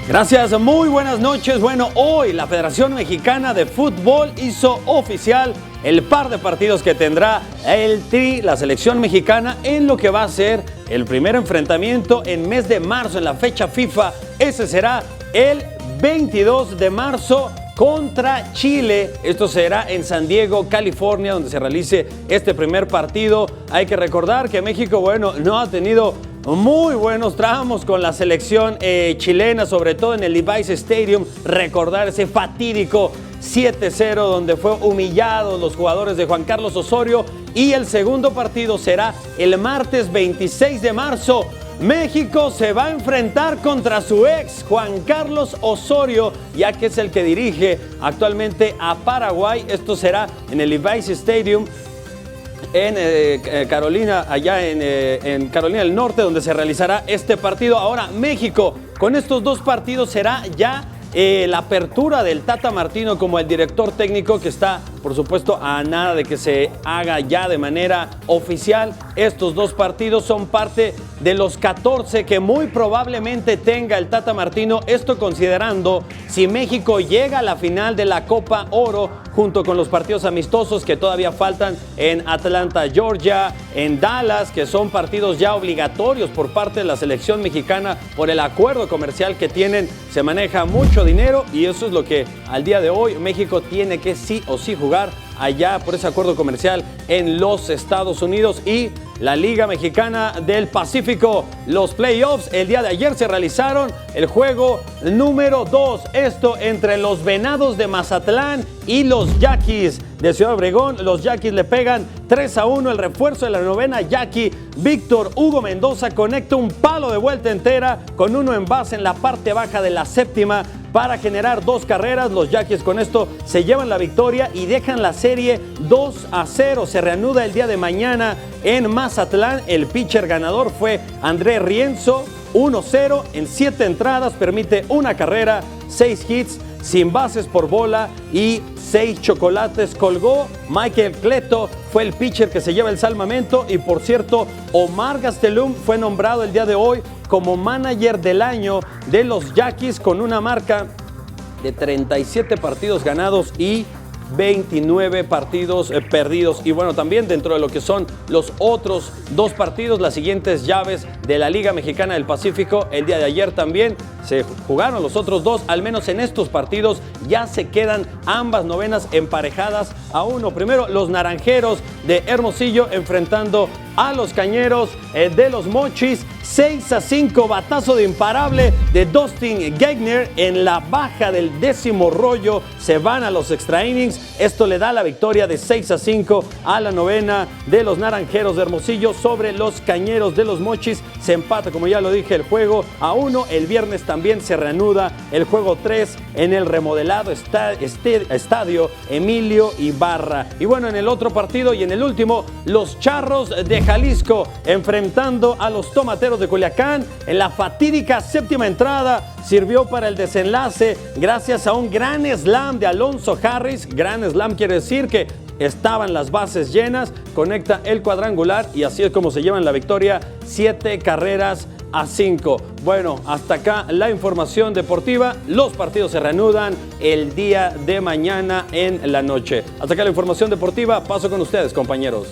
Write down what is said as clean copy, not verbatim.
Gracias, muy buenas noches. Bueno, hoy la Federación Mexicana de Fútbol hizo oficial el par de partidos que tendrá el Tri, la selección mexicana, en lo que va a ser el primer enfrentamiento en mes de marzo, en la fecha FIFA. Ese será el 22 de marzo contra Chile. Esto será en San Diego, California, donde se realice este primer partido. Hay que recordar que México, bueno, no ha tenido muy buenos tramos con la selección chilena, sobre todo en el Levi's Stadium. Recordar ese fatídico 7-0 donde fue humillados los jugadores de Juan Carlos Osorio. Y el segundo partido será el martes 26 de marzo. México se va a enfrentar contra su ex Juan Carlos Osorio, ya que es el que dirige actualmente a Paraguay. Esto será en el Levi's Stadium en Carolina, allá en Carolina del Norte, donde se realizará este partido. Ahora México, con estos dos partidos será ya la apertura del Tata Martino como el director técnico, que está, por supuesto, a nada de que se haga ya de manera oficial. Estos dos partidos son parte de los 14 que muy probablemente tenga el Tata Martino. Esto considerando si México llega a la final de la Copa Oro, junto con los partidos amistosos que todavía faltan en Atlanta, Georgia, en Dallas, que son partidos ya obligatorios por parte de la selección mexicana por el acuerdo comercial que tienen. Se maneja mucho dinero y eso es lo que al día de hoy México tiene que sí o sí jugar allá por ese acuerdo comercial en los Estados Unidos. Y la Liga Mexicana del Pacífico, los playoffs, el día de ayer se realizaron el juego número 2, esto entre los Venados de Mazatlán y los Yaquis de Ciudad Obregón. Los Yaquis le pegan 3-1, el refuerzo de la novena Yaqui, Víctor Hugo Mendoza, conecta un palo de vuelta entera con uno en base en la parte baja de la séptima para generar 2 carreras. Los Yaquis con esto se llevan la victoria y dejan la serie 2-0. Se reanuda el día de mañana en Mazatlán. El pitcher ganador fue Andrés Rienzo, 1-0 en 7 entradas, permite 1 carrera, 6 hits, sin bases por bola y 6 chocolates. Colgó Michael Cleto, fue el pitcher que se lleva el salvamento. Y por cierto, Omar Gastelum fue nombrado el día de hoy como manager del año de los Yaquis, con una marca de 37 partidos ganados y 29 partidos perdidos. Y bueno, también dentro de lo que son los otros 2 partidos, las siguientes llaves de la Liga Mexicana del Pacífico, el día de ayer también se jugaron los otros 2, al menos en estos partidos ya se quedan ambas novenas emparejadas a 1. Primero, los Naranjeros de Hermosillo enfrentando a los Cañeros de los Mochis, 6-5, batazo de imparable de Dustin Gagner en la baja del 10º rollo, se van a los extra innings. Esto le da la victoria de 6-5 a la novena de los Naranjeros de Hermosillo sobre los Cañeros de los Mochis. Se empata, como ya lo dije, el juego a 1. El viernes también se reanuda el juego 3 en el remodelado estadio Emilio Ibarra. Y bueno, en el otro partido y en el último, los Charros de Jalisco enfrentando a los Tomateros de Culiacán. En la fatídica 7ª entrada sirvió para el desenlace gracias a un gran slam de Alonso Harris. Gran slam quiere decir que estaban las bases llenas, conecta el cuadrangular y así es como se llevan la victoria, 7-5. Bueno, hasta acá la información deportiva. Los partidos se reanudan el día de mañana en la noche. Hasta acá la información deportiva. Paso con ustedes, compañeros.